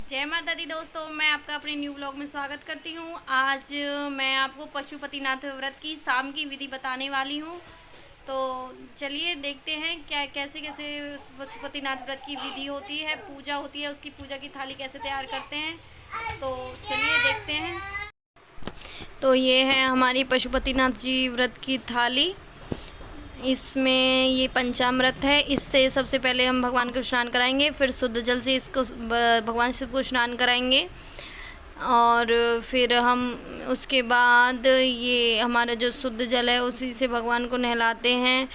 जय माता दी दोस्तों, मैं आपका अपने न्यू ब्लॉग में स्वागत करती हूँ। आज मैं आपको पशुपतिनाथ व्रत की शाम की विधि बताने वाली हूँ। तो चलिए देखते हैं क्या कैसे कैसे पशुपतिनाथ व्रत की विधि होती है, पूजा होती है, उसकी पूजा की थाली कैसे तैयार करते हैं। तो चलिए देखते हैं। तो ये है हमारी पशुपतिनाथ जी व्रत की थाली। इसमें ये पंचामृत है। इससे सबसे पहले हम भगवान को स्नान कराएंगे, फिर शुद्ध जल से इसको भगवान शिव को स्नान कराएंगे और फिर हम उसके बाद ये हमारा जो शुद्ध जल है उसी से भगवान को नहलाते हैं।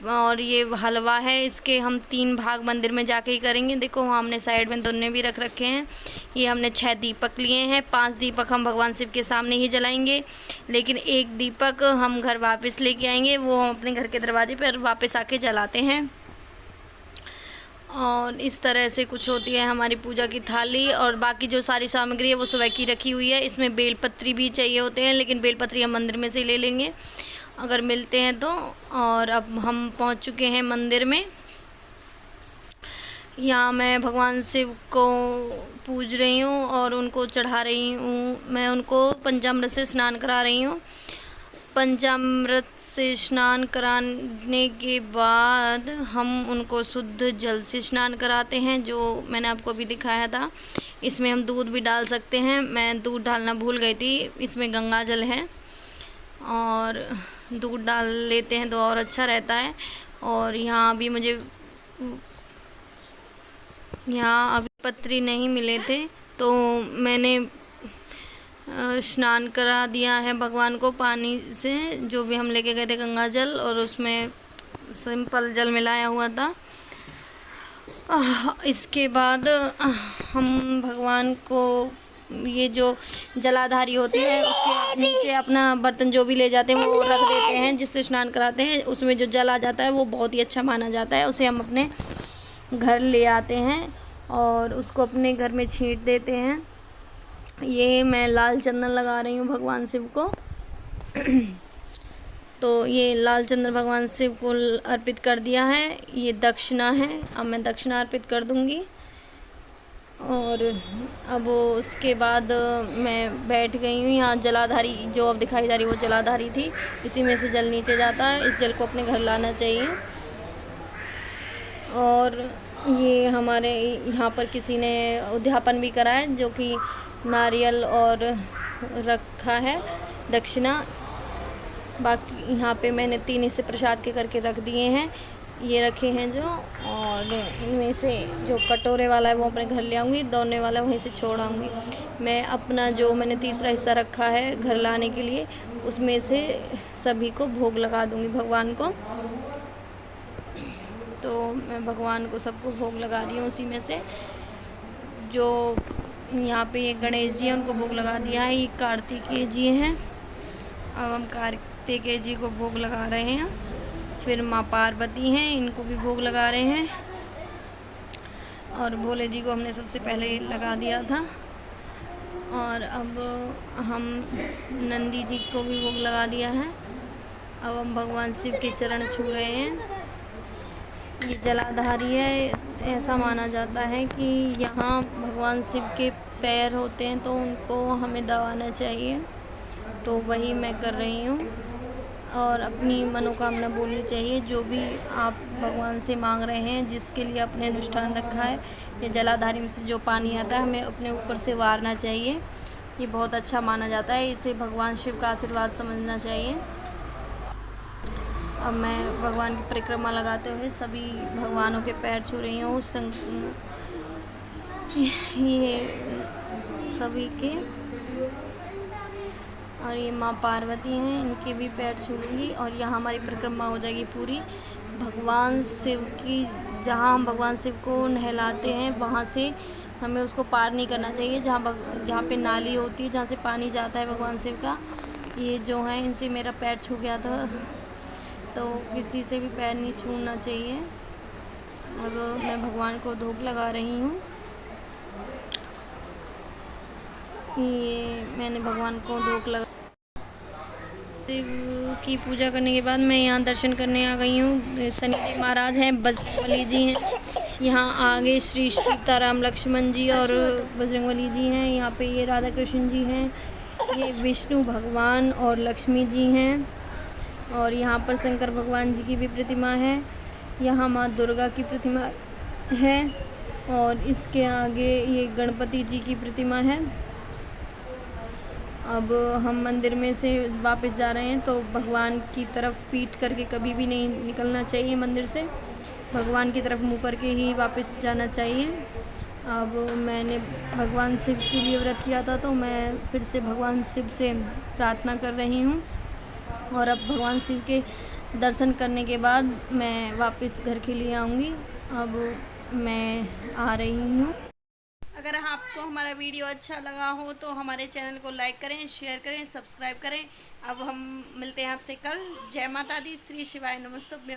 और ये हलवा है, इसके हम 3 भाग मंदिर में जाके ही करेंगे। देखो हमने साइड में दोनों भी रख रखे हैं। ये हमने 6 दीपक लिए हैं। 5 दीपक हम भगवान शिव के सामने ही जलाएंगे, लेकिन 1 दीपक हम घर वापस लेके आएंगे। वो हम अपने घर के दरवाजे पर वापस आके जलाते हैं। और इस तरह से कुछ होती है हमारी पूजा की थाली। और बाकी जो सारी सामग्री है वो सुबह की रखी हुई है। इसमें बेलपत्री भी चाहिए होते हैं, लेकिन बेलपत्री हम मंदिर में से ले लेंगे अगर मिलते हैं तो। और अब हम पहुंच चुके हैं मंदिर में। यहाँ मैं भगवान शिव को पूज रही हूँ और उनको चढ़ा रही हूँ। मैं उनको पंचामृत से स्नान करा रही हूँ। पंचामृत से स्नान कराने के बाद हम उनको शुद्ध जल से स्नान कराते हैं, जो मैंने आपको अभी दिखाया था। इसमें हम दूध भी डाल सकते हैं, मैं दूध डालना भूल गई थी। इसमें गंगा जल है और दूध डाल लेते हैं तो और अच्छा रहता है। और यहाँ अभी मुझे यहाँ अभी पत्री नहीं मिले थे तो मैंने स्नान करा दिया है भगवान को पानी से, जो भी हम लेके गए थे गंगा जल, और उसमें सिंपल जल मिलाया हुआ था। इसके बाद हम भगवान को ये जो जलाधारी होती है उसके नीचे अपना बर्तन जो भी ले जाते हैं वो रख देते हैं, जिससे स्नान कराते हैं। उसमें जो जल आ जाता है वो बहुत ही अच्छा माना जाता है। उसे हम अपने घर ले आते हैं और उसको अपने घर में छींट देते हैं। ये मैं लाल चंदन लगा रही हूँ भगवान शिव को। तो ये लाल चंदन भगवान शिव को अर्पित कर दिया है। ये दक्षिणा है, अब मैं दक्षिणा अर्पित कर दूँगी। और अब उसके बाद मैं बैठ गई हूँ। यहाँ जलाधारी जो अब दिखाई जा रही वो जलाधारी थी, इसी में से जल नीचे जाता है। इस जल को अपने घर लाना चाहिए। और ये हमारे यहाँ पर किसी ने उद्यापन भी करा है, जो कि नारियल और रखा है दक्षिणा। बाकी यहाँ पे मैंने 3 हिस्से प्रसाद के करके रख दिए हैं, ये रखे हैं जो। और इनमें से जो कटोरे वाला है वो अपने घर ले आऊँगी, दोने वाला वहीं से छोड़ आऊँगी। मैं अपना जो मैंने तीसरा हिस्सा रखा है घर लाने के लिए, उसमें से सभी को भोग लगा दूँगी भगवान को। तो मैं भगवान को सबको भोग लगा रही हूँ उसी में से। जो यहाँ पे ये गणेश जी हैं उनको भोग लगा दिया है। ये कार्तिकेय जी हैं, अब हम कार्तिकेय जी को भोग लगा रहे हैं। फिर माँ पार्वती हैं, इनको भी भोग लगा रहे हैं। और भोले जी को हमने सबसे पहले लगा दिया था। और अब हम नंदी जी को भी भोग लगा दिया है। अब हम भगवान शिव के चरण छू रहे हैं। ये जलाधारी है, ऐसा माना जाता है कि यहाँ भगवान शिव के पैर होते हैं तो उनको हमें दबाना चाहिए। तो वही मैं कर रही हूँ। और अपनी मनोकामना बोलनी चाहिए, जो भी आप भगवान से मांग रहे हैं, जिसके लिए अपने अनुष्ठान रखा है। ये जलाधारी में से जो पानी आता है हमें अपने ऊपर से वारना चाहिए। ये बहुत अच्छा माना जाता है, इसे भगवान शिव का आशीर्वाद समझना चाहिए। अब मैं भगवान की परिक्रमा लगाते हुए सभी भगवानों के पैर छू रही हूँ। ये सभी के, और ये माँ पार्वती हैं, इनके भी पैर छूऊंगी। और यहाँ हमारी परिक्रमा हो जाएगी पूरी। भगवान शिव की, जहाँ हम भगवान शिव को नहलाते हैं वहाँ से हमें उसको पार नहीं करना चाहिए। जहाँ पे नाली होती है, जहाँ से पानी जाता है भगवान शिव का, ये जो है इनसे मेरा पैर छू गया था, तो किसी से भी पैर नहीं छूना चाहिए। अब मैं भगवान को धूप लगा रही हूँ। ये मैंने भगवान को धूप लगा। शिव की पूजा करने के बाद मैं यहाँ दर्शन करने आ गई हूँ। शनिदेव महाराज हैं, बजरंगबली जी हैं, यहाँ आगे श्री सीताराम लक्ष्मण जी और बजरंगबली जी हैं। यहाँ पे ये राधा कृष्ण जी हैं, ये विष्णु भगवान और लक्ष्मी जी हैं। और यहाँ पर शंकर भगवान जी की भी प्रतिमा है। यहाँ माँ दुर्गा की प्रतिमा है और इसके आगे ये गणपति जी की प्रतिमा है। अब हम मंदिर में से वापस जा रहे हैं, तो भगवान की तरफ पीठ करके कभी भी नहीं निकलना चाहिए मंदिर से। भगवान की तरफ मुँह करके ही वापस जाना चाहिए। अब मैंने भगवान शिव के लिए व्रत किया था, तो मैं फिर से भगवान शिव से प्रार्थना कर रही हूँ। और अब भगवान शिव के दर्शन करने के बाद मैं वापस घर के लिए आऊँगी। अब मैं आ रही हूँ। अगर आपको हमारा वीडियो अच्छा लगा हो तो हमारे चैनल को लाइक करें, शेयर करें, सब्सक्राइब करें। अब हम मिलते हैं आपसे कल। जय माता दी, श्री शिवाय नमस्तुभ्यं।